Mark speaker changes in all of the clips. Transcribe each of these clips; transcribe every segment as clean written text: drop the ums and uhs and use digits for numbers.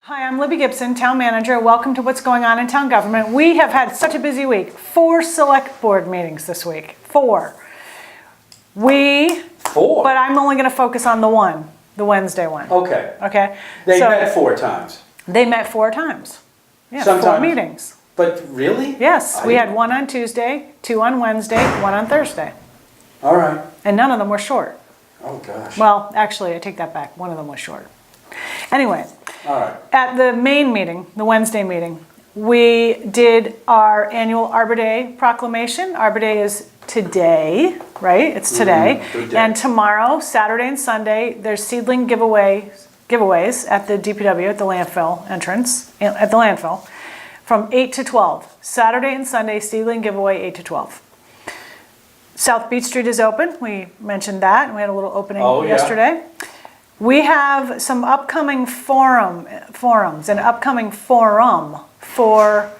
Speaker 1: Hi, I'm Libby Gibson, Town Manager. Welcome to What's Going On in Town Government. We have had such a busy week. 4 select board meetings this week. 4. But I'm only going to focus on the Wednesday one.
Speaker 2: Okay.
Speaker 1: Okay?
Speaker 2: They met 4 times.
Speaker 1: They met 4 times. Yeah,
Speaker 2: Sometimes,
Speaker 1: 4 meetings.
Speaker 2: But really?
Speaker 1: Yes, we had 1 on Tuesday, 2 on Wednesday, 1 on Thursday.
Speaker 2: All right.
Speaker 1: And none of them were short.
Speaker 2: Oh, gosh.
Speaker 1: Well, actually, I take that back. 1 of them was short. Anyway.
Speaker 2: All right.
Speaker 1: At the main meeting, the Wednesday meeting, we did our annual Arbor Day proclamation. Arbor Day is today, right? It's today.
Speaker 2: Good day.
Speaker 1: And tomorrow, Saturday and Sunday, there's seedling giveaways at the DPW, at the landfill entrance, at the landfill, from 8 to 12. Saturday and Sunday, seedling giveaway 8 to 12. South Beach Street is open. We mentioned that. We had a little opening yesterday. We have some upcoming forums, an upcoming forum for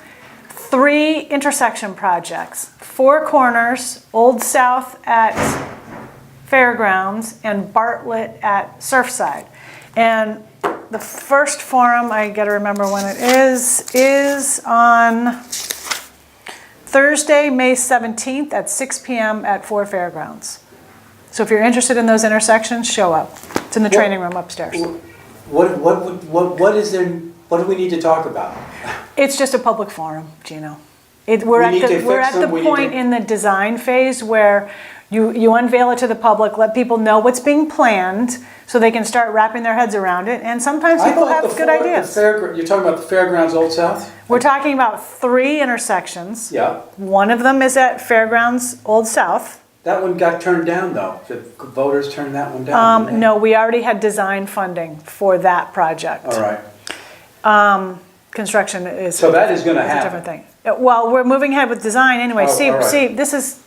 Speaker 1: 3 intersection projects. 4 Corners, Old South at Fairgrounds, and Bartlett at Surfside. And the first forum, I gotta remember when it is on Thursday, May 17th at 6 p.m. at 4 Fairgrounds. So if you're interested in those intersections, show up. It's in the training room upstairs.
Speaker 2: What is there? What do we need to talk about?
Speaker 1: It's just a public forum, Gino. We're at the point in the design phase where you unveil it to the public, let people know what's being planned, so they can start wrapping their heads around it. And sometimes people have good ideas.
Speaker 2: You're talking about the Fairgrounds Old South?
Speaker 1: We're talking about 3 intersections.
Speaker 2: Yeah.
Speaker 1: One of them is at Fairgrounds Old South.
Speaker 2: That one got turned down, though. The voters turned that one down.
Speaker 1: No, we already had design funding for that project.
Speaker 2: All right.
Speaker 1: Construction is
Speaker 2: so that is going to happen.
Speaker 1: A different thing. Well, we're moving ahead with design anyway. See, this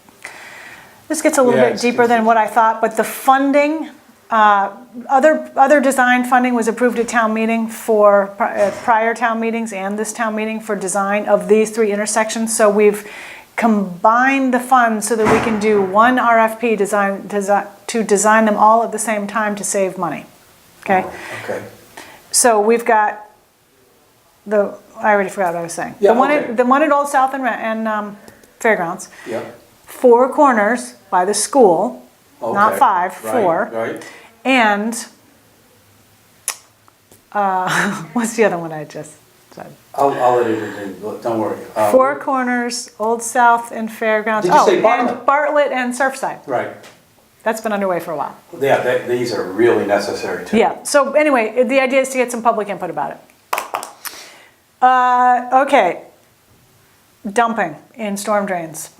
Speaker 1: gets a little bit deeper than what I thought, but the funding, other design funding was approved at town meeting for prior town meetings and this town meeting for design of these 3 intersections. So we've combine the funds so that we can do one RFP to design them all at the same time to save money. Okay?
Speaker 2: Oh, okay.
Speaker 1: So we've got I already forgot what I was saying.
Speaker 2: Yeah,
Speaker 1: the one at Old South and Fairgrounds.
Speaker 2: Yep.
Speaker 1: 4 Corners by the school, not 5, 4.
Speaker 2: Right.
Speaker 1: And what's the other one I just said?
Speaker 2: I'll let it in. Don't worry.
Speaker 1: 4 Corners, Old South, and Fairgrounds.
Speaker 2: Did you say Bartlett?
Speaker 1: And Bartlett and Surfside.
Speaker 2: Right.
Speaker 1: That's been underway for a while.
Speaker 2: Yeah, these are really necessary too.
Speaker 1: Yeah. So anyway, the idea is to get some public input about it. Okay. Dumping in storm drains.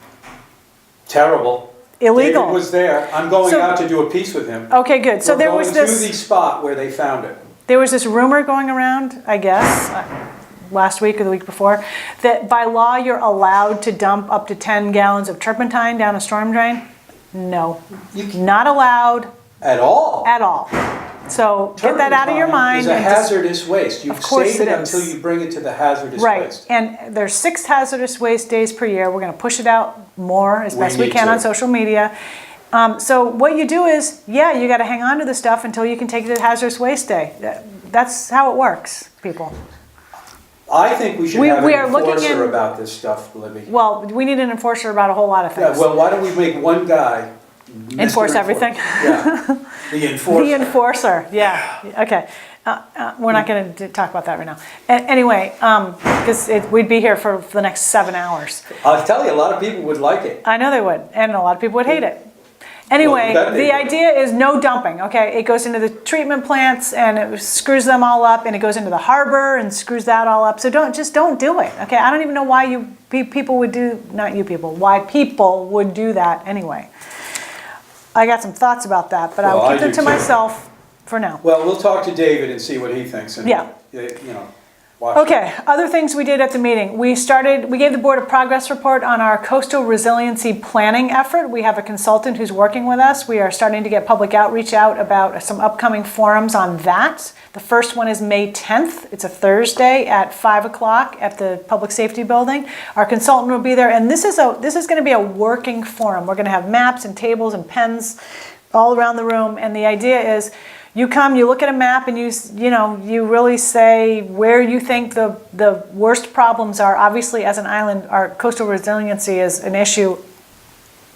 Speaker 2: Terrible.
Speaker 1: Illegal.
Speaker 2: David was there. I'm going out to do a piece with him.
Speaker 1: Okay, good. So there was this.
Speaker 2: We're going to the spot where they found it.
Speaker 1: There was this rumor going around, I guess, last week or the week before, that by law you're allowed to dump up to 10 gallons of turpentine down a storm drain. No, not allowed.
Speaker 2: At all?
Speaker 1: At all. So get that out of your mind.
Speaker 2: It's a hazardous waste. You save it until you bring it to the hazardous waste.
Speaker 1: Right, and there's 6 hazardous waste days per year. We're going to push it out more as best we can on social media. So what you do is, you got to hang on to the stuff until you can take it to hazardous waste day. That's how it works, people.
Speaker 2: I think we should have an enforcer about this stuff, Libby.
Speaker 1: Well, we need an enforcer about a whole lot of things.
Speaker 2: Yeah, well, why don't we make one guy
Speaker 1: enforce everything?
Speaker 2: Yeah, the enforcer.
Speaker 1: The enforcer, yeah. Okay. We're not going to talk about that right now. Anyway, because we'd be here for the next 7 hours.
Speaker 2: I'll tell you, a lot of people would like it.
Speaker 1: I know they would, and a lot of people would hate it. Anyway, the idea is no dumping, okay? It goes into the treatment plants and it screws them all up, and it goes into the harbor and screws that all up. So just don't do it, okay? I don't even know why people would do, not you people, why people would do that anyway. I got some thoughts about that, but I'll keep them to myself for now.
Speaker 2: Well, we'll talk to David and see what he thinks. And,
Speaker 1: Okay, other things we did at the meeting. We gave the board a progress report on our coastal resiliency planning effort. We have a consultant who's working with us. We are starting to get public outreach out about some upcoming forums on that. The first one is May 10th. It's a Thursday at 5 o'clock at the Public Safety Building. Our consultant will be there, and this is going to be a working forum. We're going to have maps and tables and pens all around the room, and the idea is You come, you look at a map, and you really say where you think the worst problems are. Obviously, as an island, our coastal resiliency is an issue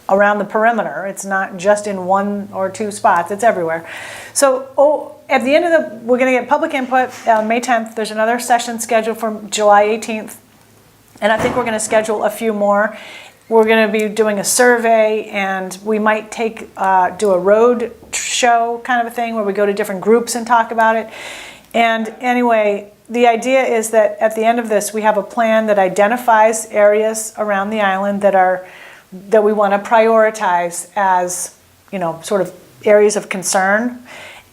Speaker 1: around the perimeter. It's not just in one or two spots, it's everywhere. So at the end of we're going to get public input on May 10th. There's another session scheduled for July 18th. And I think we're going to schedule a few more. We're going to be doing a survey, and we might do a road show kind of a thing where we go to different groups and talk about it. And anyway, the idea is that at the end of this, we have a plan that identifies areas around the island that we want to prioritize as, sort of areas of concern.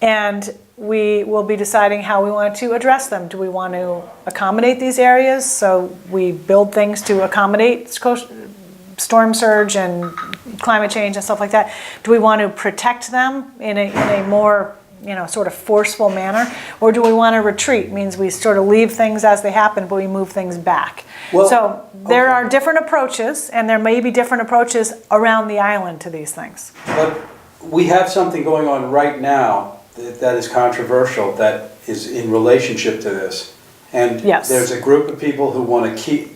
Speaker 1: And we will be deciding how we want to address them. Do we want to accommodate these areas? So we build things to accommodate storm surge and climate change and stuff like that. Do we want to protect them in a more, sort of forceful manner? Or do we want to retreat? Means we sort of leave things as they happen, but we move things back. So there are different approaches, and there may be different approaches around the island to these things.
Speaker 2: But we have something going on right now that is controversial, that is in relationship to this. And there's a group of people who want to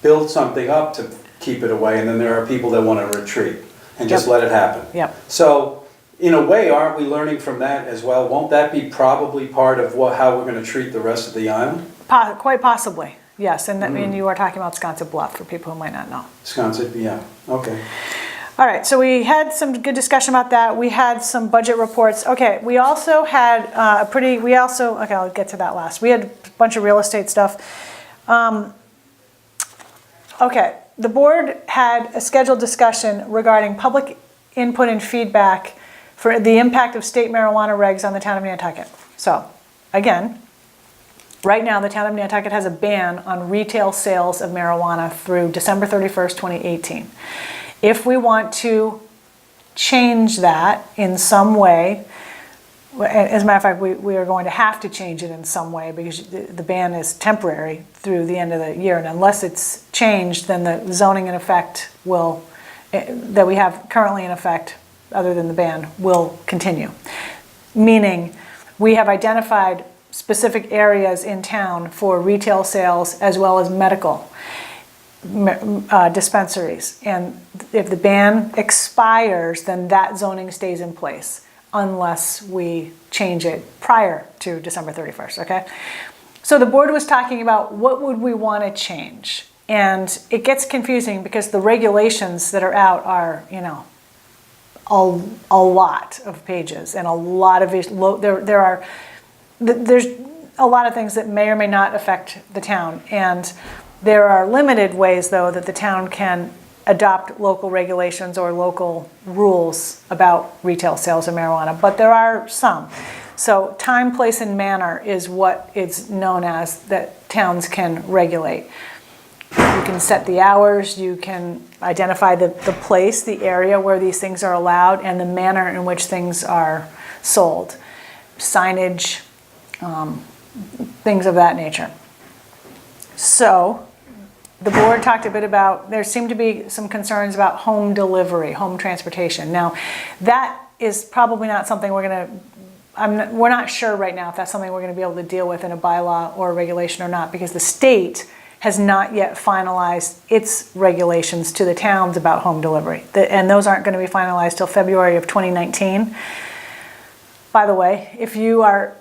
Speaker 2: build something up to keep it away, and then there are people that want to retreat and just let it happen. So in a way, aren't we learning from that as well? Won't that be probably part of how we're going to treat the rest of the island?
Speaker 1: Quite possibly, yes. And you are talking about Sconset Bluff, for people who might not know.
Speaker 2: Sconset, yeah, okay.
Speaker 1: All right, so we had some good discussion about that. We had some budget reports. Okay, we also had I'll get to that last. We had a bunch of real estate stuff. Okay, the board had a scheduled discussion regarding public input and feedback for the impact of state marijuana regs on the town of Nantucket. So, again, right now the town of Nantucket has a ban on retail sales of marijuana through December 31st, 2018. If we want to change that in some way, as a matter of fact, we are going to have to change it in some way because the ban is temporary through the end of the year. And unless it's changed, then the zoning in effect that we have currently in effect, other than the ban, will continue. Meaning we have identified specific areas in town for retail sales as well as medical dispensaries. And if the ban expires, then that zoning stays in place unless we change it prior to December 31st, okay? So the board was talking about what would we want to change. And it gets confusing because the regulations that are out are, a lot of pages and a lot of there's a lot of things that may or may not affect the town. And there are limited ways, though, that the town can adopt local regulations or local rules about retail sales of marijuana, but there are some. So time, place, and manner is what is known as that towns can regulate. You can set the hours, you can identify the place, the area where these things are allowed, and the manner in which things are sold. Signage, things of that nature. So the board talked a bit about, there seemed to be some concerns about home delivery, home transportation. Now, that is probably not something we're not sure right now if that's something we're going to be able to deal with in a bylaw or a regulation or not, because the state has not yet finalized its regulations to the towns about home delivery. And those aren't going to be finalized till February of 2019. By the way, if you are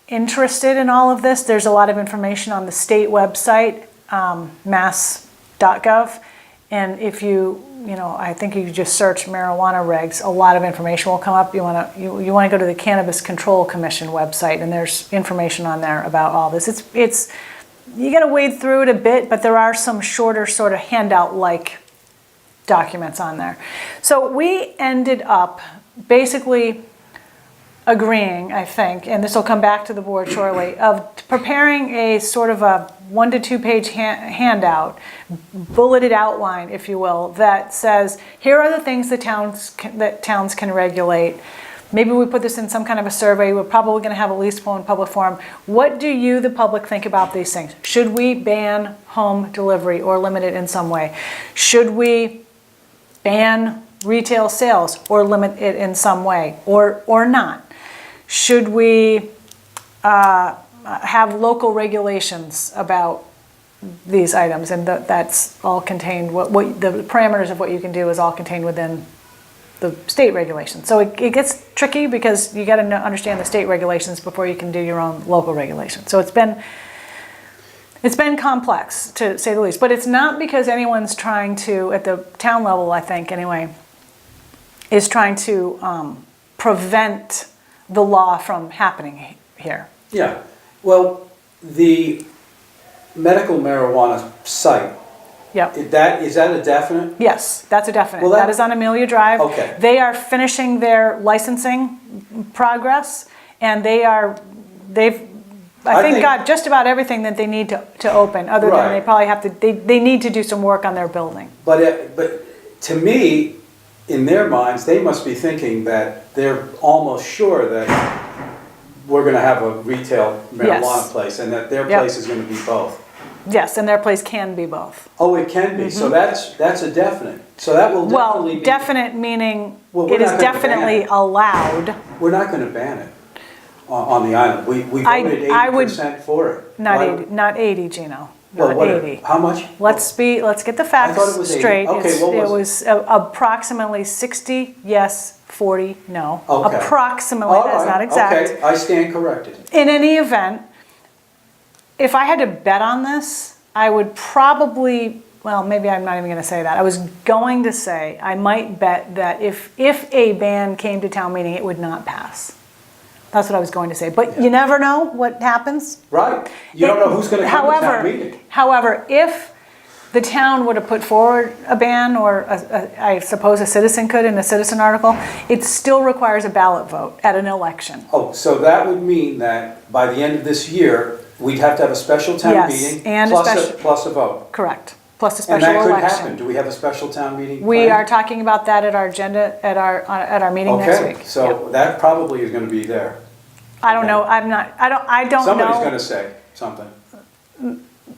Speaker 1: interested in all of this, there's a lot of information on the state website, mass.gov, and if I think you just search marijuana regs, a lot of information will come up. You want to go to the Cannabis Control Commission website, and there's information on there about all this. It's you got to wade through it a bit, but there are some shorter sort of handout-like documents on there. So we ended up basically agreeing, I think, and this will come back to the board shortly, of preparing a sort of a 1 to 2 page handout, bulleted outline, if you will, that says, here are the things that towns can regulate. Maybe we put this in some kind of a survey. We're probably going to have at least one public forum. What do you, the public, think about these things? Should we ban home delivery or limit it in some way? Should we ban retail sales or limit it in some way or not? should we have local regulations about these items? And that's all contained, what the parameters of what you can do is all contained within the state regulations. So it gets tricky because you got to understand the state regulations before you can do your own local regulations. So it's been complex, to say the least. But it's not because anyone's trying to, at the town level, I think anyway, is trying to prevent the law from happening here.
Speaker 2: Yeah, well, the medical marijuana site,
Speaker 1: Yep.
Speaker 2: is that a definite?
Speaker 1: Yes, that's a definite.
Speaker 2: Well,
Speaker 1: that is on Amelia Drive.
Speaker 2: Okay.
Speaker 1: They are finishing their licensing progress, and I think got just about everything that they need to open, other than
Speaker 2: Right.
Speaker 1: they probably have to, they need to do some work on their building.
Speaker 2: But to me, in their minds, they must be thinking that they're almost sure that we're gonna have a retail marijuana place, and that their place is gonna be both.
Speaker 1: Yes, and their place can be both.
Speaker 2: Oh, it can be, so that's a definite, so that will definitely be.
Speaker 1: Well, definite meaning
Speaker 2: Well, we're
Speaker 1: it is
Speaker 2: not gonna ban
Speaker 1: definitely
Speaker 2: it.
Speaker 1: allowed.
Speaker 2: We're not gonna ban it on the island, we voted
Speaker 1: I would-
Speaker 2: 80% for it.
Speaker 1: Not
Speaker 2: Why-
Speaker 1: 80, not 80, Gino,
Speaker 2: Well,
Speaker 1: not
Speaker 2: what-
Speaker 1: 80.
Speaker 2: How much?
Speaker 1: Let's get the
Speaker 2: I
Speaker 1: facts
Speaker 2: thought it was 80.
Speaker 1: straight.
Speaker 2: Okay,
Speaker 1: It's-
Speaker 2: what
Speaker 1: It
Speaker 2: was
Speaker 1: was approximately 60, yes, 40, no.
Speaker 2: Okay.
Speaker 1: Approximately,
Speaker 2: All
Speaker 1: that's
Speaker 2: right,
Speaker 1: not exact.
Speaker 2: Okay, I stand corrected.
Speaker 1: In any event, if I had to bet on this, I would probably, well, maybe I'm not even going to say that. I was going to say I might bet that if a ban came to town meeting, it would not pass. That's what I was going to say. But you never know what happens.
Speaker 2: Right, you don't know who's gonna come to town meeting.
Speaker 1: However, if the town would have put forward a ban, or I suppose a citizen could in a citizen article, it still requires a ballot vote at an election.
Speaker 2: Oh, so that would mean that by the end of this year, we'd have to have a special town
Speaker 1: Yes,
Speaker 2: meeting
Speaker 1: and
Speaker 2: plus a vote.
Speaker 1: Correct. Plus a
Speaker 2: And
Speaker 1: special
Speaker 2: that could
Speaker 1: election.
Speaker 2: happen. Do we have a special town meeting
Speaker 1: We
Speaker 2: planned?
Speaker 1: are talking about that at our agenda, at our meeting next week.
Speaker 2: Okay, so that probably is gonna be there.
Speaker 1: I don't know, I don't know.
Speaker 2: Somebody's gonna say something.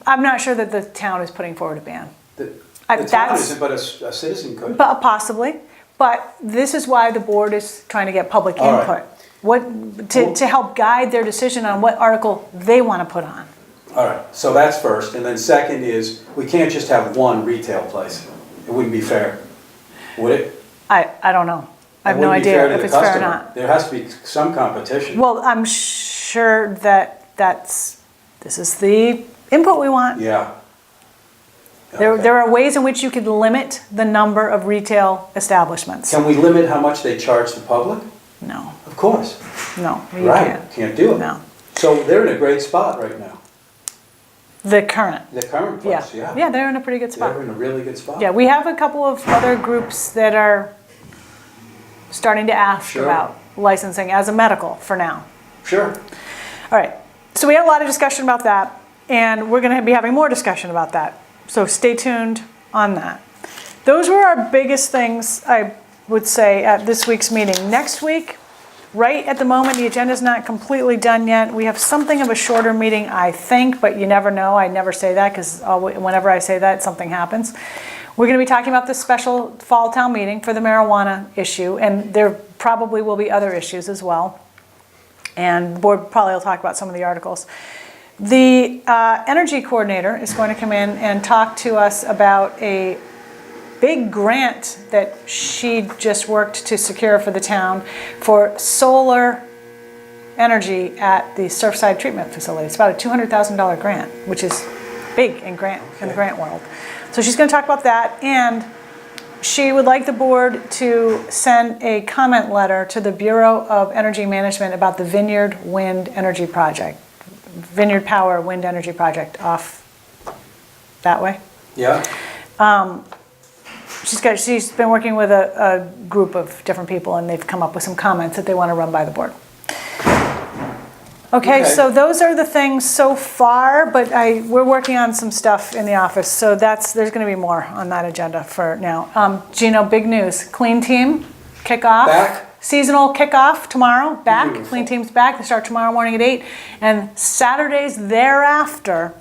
Speaker 1: I'm not sure that the town is putting forward a ban.
Speaker 2: The town
Speaker 1: that's-
Speaker 2: isn't, but a citizen could.
Speaker 1: But possibly, but this is why the board is trying to get public
Speaker 2: All right.
Speaker 1: input. To help guide their decision on what article they want to put on.
Speaker 2: All right, so that's first, and then second is, we can't just have one retail place. It wouldn't be fair, would it?
Speaker 1: I don't know. I have
Speaker 2: It
Speaker 1: no
Speaker 2: wouldn't be
Speaker 1: idea
Speaker 2: to
Speaker 1: if
Speaker 2: the
Speaker 1: it's fair or
Speaker 2: customer.
Speaker 1: not.
Speaker 2: There has to be some competition.
Speaker 1: Well, I'm sure that this is the input we want.
Speaker 2: Yeah.
Speaker 1: There
Speaker 2: Okay.
Speaker 1: are ways in which you could limit the number of retail establishments.
Speaker 2: Can we limit how much they charge the public?
Speaker 1: No,
Speaker 2: Of course.
Speaker 1: no, you
Speaker 2: Right,
Speaker 1: can't.
Speaker 2: can't do it.
Speaker 1: No.
Speaker 2: So they're in a great spot right now,
Speaker 1: The current,
Speaker 2: the current
Speaker 1: yeah.
Speaker 2: place, yeah.
Speaker 1: Yeah, they're in a pretty good spot.
Speaker 2: They're in a really good spot.
Speaker 1: Yeah, we have a couple of other groups that are starting to ask
Speaker 2: Sure.
Speaker 1: about licensing as a medical for now.
Speaker 2: Sure.
Speaker 1: All right, so we had a lot of discussion about that, and we're gonna be having more discussion about that. So stay tuned on that. Those were our biggest things, I would say, at this week's meeting. Next week, right at the moment, the agenda's not completely done yet. We have something of a shorter meeting, I think, but you never know. I never say that, because whenever I say that, something happens. We're gonna be talking about the special fall town meeting for the marijuana issue, and there probably will be other issues as well. And the board probably will talk about some of the articles. The energy coordinator is going to come in and talk to us about a big grant that she just worked to secure for the town for solar energy at the Surfside Treatment Facility. It's about a $200,000 grant, which is big in the grant world. So she's going to talk about that, and she would like the board to send a comment letter to the Bureau of Energy Management about the Vineyard Wind Energy Project. Vineyard Power Wind Energy Project off that way.
Speaker 2: Yeah.
Speaker 1: She's been working with a group of different people, and they've come up with some comments that they want to run by the board. Okay, so those are the things so far, but we're working on some stuff in the office, so there's going to be more on that agenda for now. Gino, big news, Clean Team kickoff.
Speaker 2: Back?
Speaker 1: Seasonal kickoff tomorrow, back.
Speaker 2: Beautiful.
Speaker 1: Clean Team's back, they start tomorrow morning at 8, and Saturdays thereafter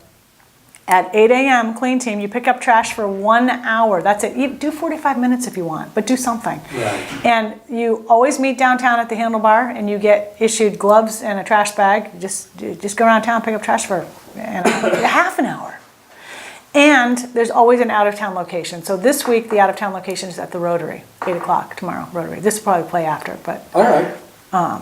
Speaker 1: At 8 a.m., clean team, you pick up trash for 1 hour. That's it. You do 45 minutes if you want, but do something.
Speaker 2: Right.
Speaker 1: And you always meet downtown at the Handlebar, and you get issued gloves and a trash bag. You just go around town, pick up trash for half an hour. And there's always an out-of-town location. So this week, the out-of-town location is at the Rotary, 8 o'clock tomorrow, Rotary. This will probably play after, but
Speaker 2: All right.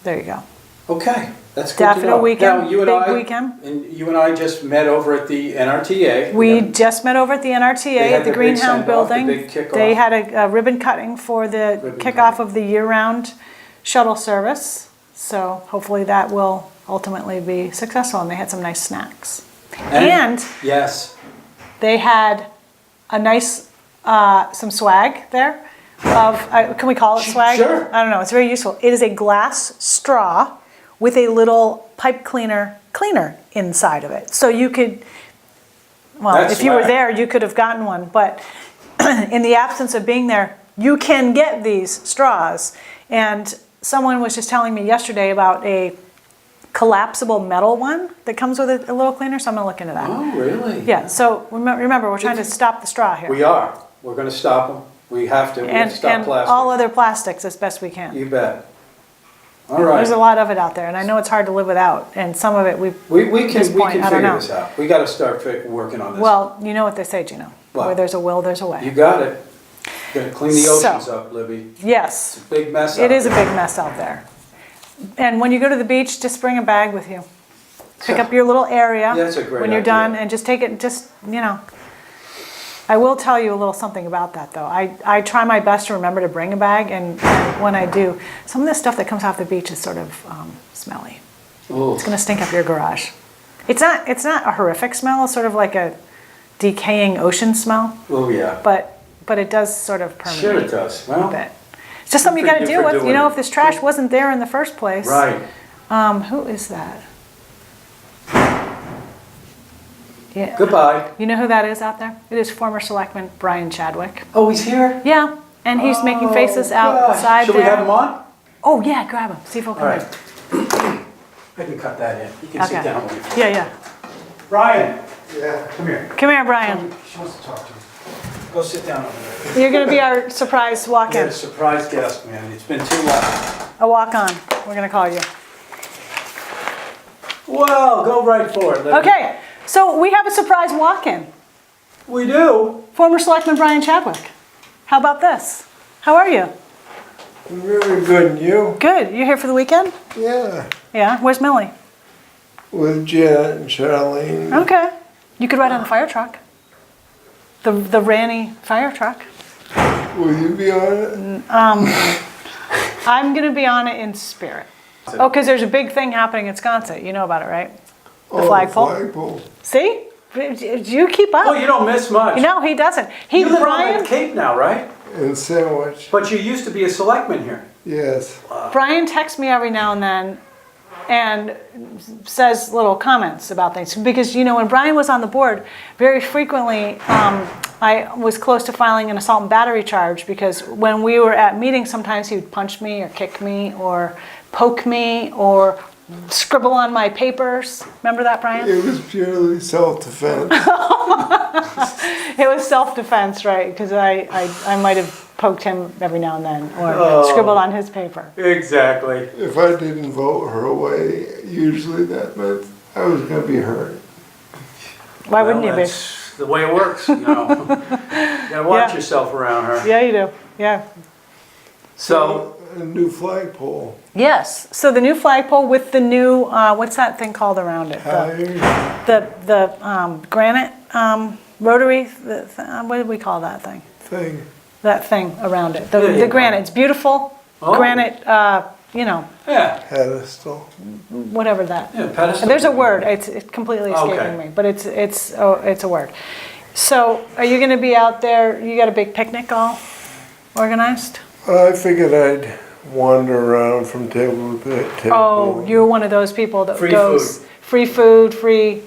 Speaker 1: there you go.
Speaker 2: Okay, that's good
Speaker 1: Definite
Speaker 2: to know.
Speaker 1: weekend,
Speaker 2: Now,
Speaker 1: big weekend.
Speaker 2: And you and I just met over at the NRTA.
Speaker 1: We just met over at the NRTA
Speaker 2: They had
Speaker 1: at the
Speaker 2: their big
Speaker 1: Greenhound
Speaker 2: send-off, the
Speaker 1: building.
Speaker 2: big kickoff.
Speaker 1: They had a ribbon cutting for the kickoff of the year-round shuttle service. So hopefully that will ultimately be successful, and they had some nice snacks. And
Speaker 2: yes,
Speaker 1: they had a nice, some swag there of, can we call it swag?
Speaker 2: Sure.
Speaker 1: I don't know, it's very useful. It is a glass straw with a little pipe cleaner inside of it. So you could, well,
Speaker 2: That's
Speaker 1: if you were
Speaker 2: swag.
Speaker 1: there, you could have gotten one, but in the absence of being there, you can get these straws. And someone was just telling me yesterday about a collapsible metal one that comes with a little cleaner, so I'm gonna look into that.
Speaker 2: oh, really?
Speaker 1: Yeah, so remember, we're trying to stop the straw here.
Speaker 2: We are. We're gonna stop them. We have to. We have to stop
Speaker 1: And
Speaker 2: plastic.
Speaker 1: all other plastics as best we can.
Speaker 2: You bet. All right.
Speaker 1: There's a lot of it out there, and I know it's hard to live without, and some of it
Speaker 2: we
Speaker 1: at this
Speaker 2: can
Speaker 1: point, I don't
Speaker 2: figure
Speaker 1: know.
Speaker 2: this out. We gotta start working on this.
Speaker 1: Well, you know what they say, Gino.
Speaker 2: What?
Speaker 1: Where there's a will, there's a
Speaker 2: You
Speaker 1: way.
Speaker 2: got it. Gonna clean the
Speaker 1: So-
Speaker 2: oceans up, Libby.
Speaker 1: Yes,
Speaker 2: It's a big mess
Speaker 1: it
Speaker 2: out
Speaker 1: is a
Speaker 2: there.
Speaker 1: big mess out there. And when you go to the beach, just bring a bag with you. Pick up your little area
Speaker 2: That's a great
Speaker 1: when you're done,
Speaker 2: idea.
Speaker 1: and just take it, I will tell you a little something about that, though. I try my best to remember to bring a bag, and when I do, some of the stuff that comes off the beach is sort of smelly.
Speaker 2: Ooh.
Speaker 1: It's going to stink up your garage. It's not a horrific smell. It's sort of like a decaying ocean smell,
Speaker 2: Oh, yeah.
Speaker 1: but it does sort of permeate
Speaker 2: Sure it does.
Speaker 1: a
Speaker 2: Well,
Speaker 1: bit. It's just something you got to
Speaker 2: Good for
Speaker 1: deal with.
Speaker 2: doing
Speaker 1: You know,
Speaker 2: it.
Speaker 1: if this trash wasn't there in the first place.
Speaker 2: right.
Speaker 1: Who is that? Yeah.
Speaker 2: Goodbye.
Speaker 1: You know who that is out there? It is former selectman Brian Chadwick.
Speaker 2: Oh, he's here?
Speaker 1: Yeah, and he's making faces
Speaker 2: Oh, gosh.
Speaker 1: outside
Speaker 2: Should
Speaker 1: there.
Speaker 2: we have him on?
Speaker 1: Oh yeah, grab him. See if he'll
Speaker 2: All
Speaker 1: come
Speaker 2: right.
Speaker 1: in.
Speaker 2: I can cut that in. You can sit
Speaker 1: Okay.
Speaker 2: down with me.
Speaker 1: Yeah.
Speaker 2: Brian,
Speaker 3: Yeah,
Speaker 2: come here.
Speaker 1: Come here, Brian.
Speaker 3: she wants to talk to you.
Speaker 2: Go sit down over there.
Speaker 1: You're gonna be our surprise
Speaker 2: You're
Speaker 1: walk-in.
Speaker 2: a surprise guest, man. It's been too long.
Speaker 1: A walk-on. We're gonna call you.
Speaker 2: Well, go right for it. Libby.
Speaker 1: Okay, so we have a surprise walk-in.
Speaker 2: We do.
Speaker 1: Former selectman Brian Chadwick. How about this? How are you?
Speaker 3: Very good, and you?
Speaker 1: Good. You here for the weekend?
Speaker 3: Yeah,
Speaker 1: Yeah. Where's Millie?
Speaker 3: with Janet and Charlene.
Speaker 1: Okay. You could ride on the fire truck. The Ranny fire truck.
Speaker 3: Will you be on it?
Speaker 1: I'm going to be on it in spirit. Oh, because there's a big thing happening in Sconset. You know about it, right? The flagpole.
Speaker 3: Flagpole.
Speaker 1: See? You keep up.
Speaker 2: Oh, you don't miss much.
Speaker 1: No, he doesn't.
Speaker 2: You live on
Speaker 1: Brian,
Speaker 2: that Cape now, right?
Speaker 3: And sandwich.
Speaker 2: But you used to be a selectman here.
Speaker 3: Yes.
Speaker 1: Brian texts me every now and then and says little comments about things. Because, when Brian was on the board, very frequently I was close to filing an assault and battery charge because when we were at meetings, sometimes he would punch me or kick me or poke me or scribble on my papers. Remember that, Brian?
Speaker 3: It was purely self-defense.
Speaker 1: It was self-defense, right? Because I might have poked him every now and then or
Speaker 2: Oh.
Speaker 1: scribbled on his paper.
Speaker 2: Exactly.
Speaker 3: If I didn't vote her away, usually that meant I was going to be hurt.
Speaker 1: Why wouldn't you be?
Speaker 2: That's the way it works, You gotta watch
Speaker 1: Yeah.
Speaker 2: yourself around her.
Speaker 1: Yeah, you do. Yeah.
Speaker 2: So,
Speaker 3: A new flagpole.
Speaker 1: Yes. So the new flagpole with the new what's that thing called around it? The granite rotary. What did we call that thing?
Speaker 3: Thing.
Speaker 1: That thing around it.
Speaker 2: Yeah,
Speaker 1: The
Speaker 2: yeah.
Speaker 1: granite. It's beautiful.
Speaker 2: Oh.
Speaker 1: Granite.
Speaker 2: yeah,
Speaker 3: Pedestal.
Speaker 1: Whatever that.
Speaker 2: yeah, pedestal.
Speaker 1: There's a word. It's completely escaping
Speaker 2: Okay.
Speaker 1: me, but it's a word. So are you going to be out there? You got a big picnic all organized?
Speaker 3: I figured I'd wander around from table to table.
Speaker 1: Oh, you're one of those people that
Speaker 2: Free
Speaker 1: goes
Speaker 2: food.
Speaker 1: free food, free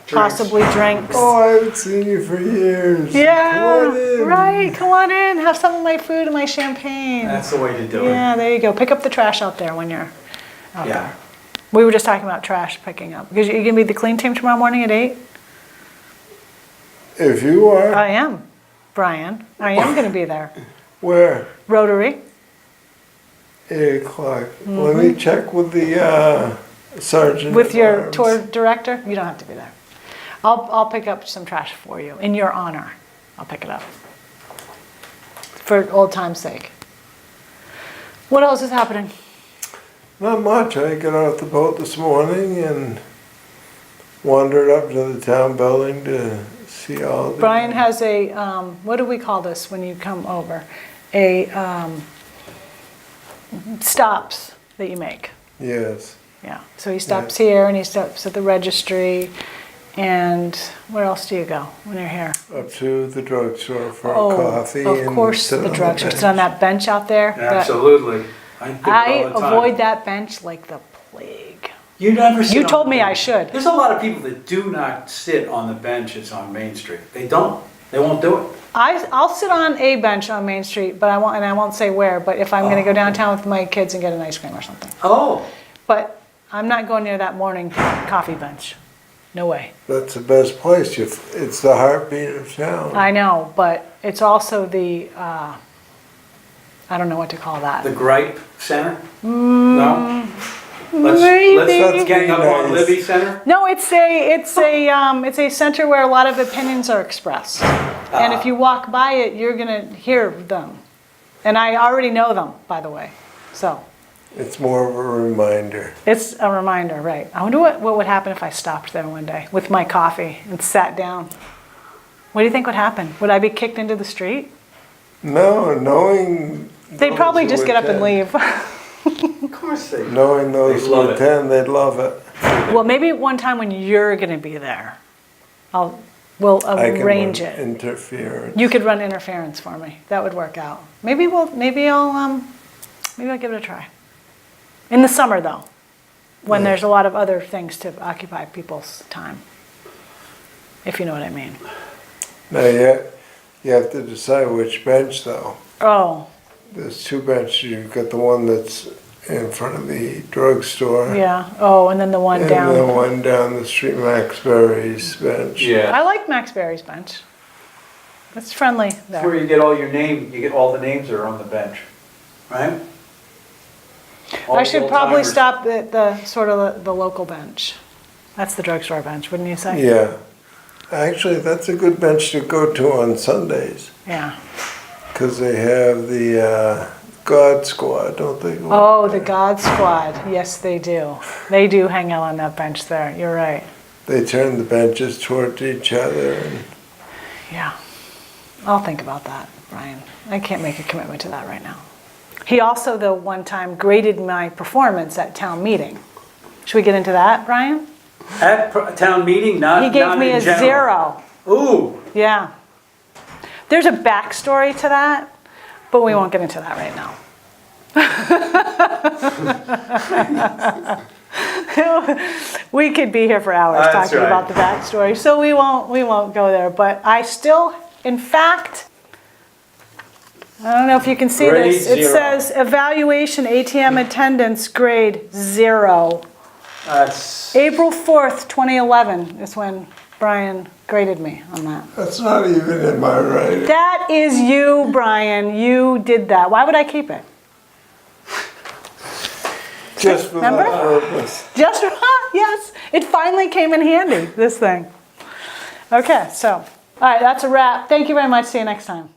Speaker 2: Drinks.
Speaker 1: possibly drinks.
Speaker 3: Oh, I haven't seen you for years.
Speaker 1: Yeah,
Speaker 3: Come on in.
Speaker 1: right. Come on in. Have some of my food and my champagne.
Speaker 2: That's the way to do it.
Speaker 1: Yeah, there you go. Pick up the trash out there when you're out
Speaker 2: Yeah.
Speaker 1: there. We were just talking about trash picking up. Because you're going to be the clean team tomorrow morning at 8?
Speaker 3: If you are,
Speaker 1: I am, Brian. I am going to be there.
Speaker 3: where?
Speaker 1: Rotary.
Speaker 3: 8 o'clock. Let me check with the sergeant.
Speaker 1: With
Speaker 3: at
Speaker 1: your
Speaker 3: arms.
Speaker 1: tour director? You don't have to be there. I'll pick up some trash for you, in your honor. I'll pick it up. For old time's sake. What else is happening?
Speaker 3: Not much. I got off the boat this morning and wandered up to the town building to see all the...
Speaker 1: Brian has a, what do we call this when you come over? A stops that you make.
Speaker 3: Yes.
Speaker 1: Yeah, so he stops here and he stops at the registry. And where else do you go when you're here?
Speaker 3: Up to the drugstore for
Speaker 1: Oh,
Speaker 3: coffee.
Speaker 1: of
Speaker 3: and
Speaker 1: course,
Speaker 3: sit
Speaker 1: the
Speaker 3: on
Speaker 1: drugstore.
Speaker 3: bench.
Speaker 1: Sit on that bench out there.
Speaker 2: Absolutely. I do it
Speaker 1: I
Speaker 2: all the time.
Speaker 1: avoid that bench like the plague.
Speaker 2: You never sit
Speaker 1: You
Speaker 2: on
Speaker 1: told
Speaker 2: the
Speaker 1: me I
Speaker 2: bench.
Speaker 1: should.
Speaker 2: There's a lot of people that do not sit on the benches on Main Street. They don't. They won't do it.
Speaker 1: I'll sit on a bench on Main Street, but I won't say where. But if I'm going to go downtown with my kids and get an ice cream or something.
Speaker 2: Oh.
Speaker 1: But I'm not going near that morning coffee bench. No way.
Speaker 3: That's the best place. It's the heartbeat of town.
Speaker 1: I know, but it's also the I don't know what to call that.
Speaker 2: The gripe center? No? Let's
Speaker 1: Maybe.
Speaker 2: gang up on
Speaker 3: Nice.
Speaker 2: Libby Center?
Speaker 1: No, it's a center where a lot of opinions are expressed. And if you walk by it, you're gonna hear them. And I already know them, by the way. So
Speaker 3: It's more of a reminder.
Speaker 1: it's a reminder, right? I wonder what would happen if I stopped there one day with my coffee and sat down. What do you think would happen? Would I be kicked into the street?
Speaker 3: No, knowing...
Speaker 1: They'd
Speaker 3: those
Speaker 1: probably
Speaker 3: who
Speaker 1: just get up and
Speaker 3: attend-
Speaker 1: leave.
Speaker 2: Of course they do.
Speaker 3: Knowing those
Speaker 2: They'd
Speaker 3: who
Speaker 2: love it.
Speaker 3: attend, they'd love it.
Speaker 1: Well, maybe one time when you're gonna be there, we'll
Speaker 3: I can
Speaker 1: arrange
Speaker 3: run
Speaker 1: it.
Speaker 3: interference.
Speaker 1: You could run interference for me. That would work out. Maybe I'll give it a try. In the summer though, when
Speaker 3: Yeah.
Speaker 1: there's a lot of other things to occupy people's time. If you know what I mean.
Speaker 3: Now, you have to decide which bench, though.
Speaker 1: Oh,
Speaker 3: There's 2 benches. You've got the one that's in front of the drugstore.
Speaker 1: yeah. Oh, and then the one
Speaker 3: And the
Speaker 1: down.
Speaker 3: one down the street, Max Berry's bench.
Speaker 2: Yeah.
Speaker 1: I like Max Berry's bench. It's friendly
Speaker 2: That's where
Speaker 1: there.
Speaker 2: you get all your name, you get all the names that are on the bench, right? All
Speaker 1: I
Speaker 2: the
Speaker 1: should
Speaker 2: old
Speaker 1: probably
Speaker 2: timers.
Speaker 1: stop at the sort of the local bench. That's the drugstore bench, wouldn't you say?
Speaker 3: Yeah. Actually, that's a good bench to go to on Sundays.
Speaker 1: Yeah.
Speaker 3: Because they have the God Squad, don't they?
Speaker 1: Oh, the God Squad. Yes, they do. They do hang out on that bench there. You're right.
Speaker 3: They turn the benches toward each other. And
Speaker 1: Yeah. I'll think about that, Brian. I can't make a commitment to that right now. He also, though, one time graded my performance at town meeting. Should we get into that, Brian?
Speaker 2: At town meeting, not
Speaker 1: He gave me
Speaker 2: in
Speaker 1: a
Speaker 2: general.
Speaker 1: 0.
Speaker 2: Ooh.
Speaker 1: Yeah. There's a backstory to that, but we won't get into that right now. We could be here for hours
Speaker 2: That's
Speaker 1: talking
Speaker 2: right.
Speaker 1: about the backstory, so we won't go there. But I still, in fact, I don't know if you can see
Speaker 2: Grade
Speaker 1: this. It
Speaker 2: 0.
Speaker 1: says evaluation ATM attendance grade 0.
Speaker 2: That's,
Speaker 1: April 4th, 2011 is when Brian graded me on that.
Speaker 3: that's not even in my writing.
Speaker 1: That is you, Brian. You did that. Why would I keep it?
Speaker 3: Just for
Speaker 1: Remember?
Speaker 3: that purpose.
Speaker 1: Just, yes, it finally came in handy, this thing. Okay, so, all right, that's a wrap. Thank you very much. See you next time.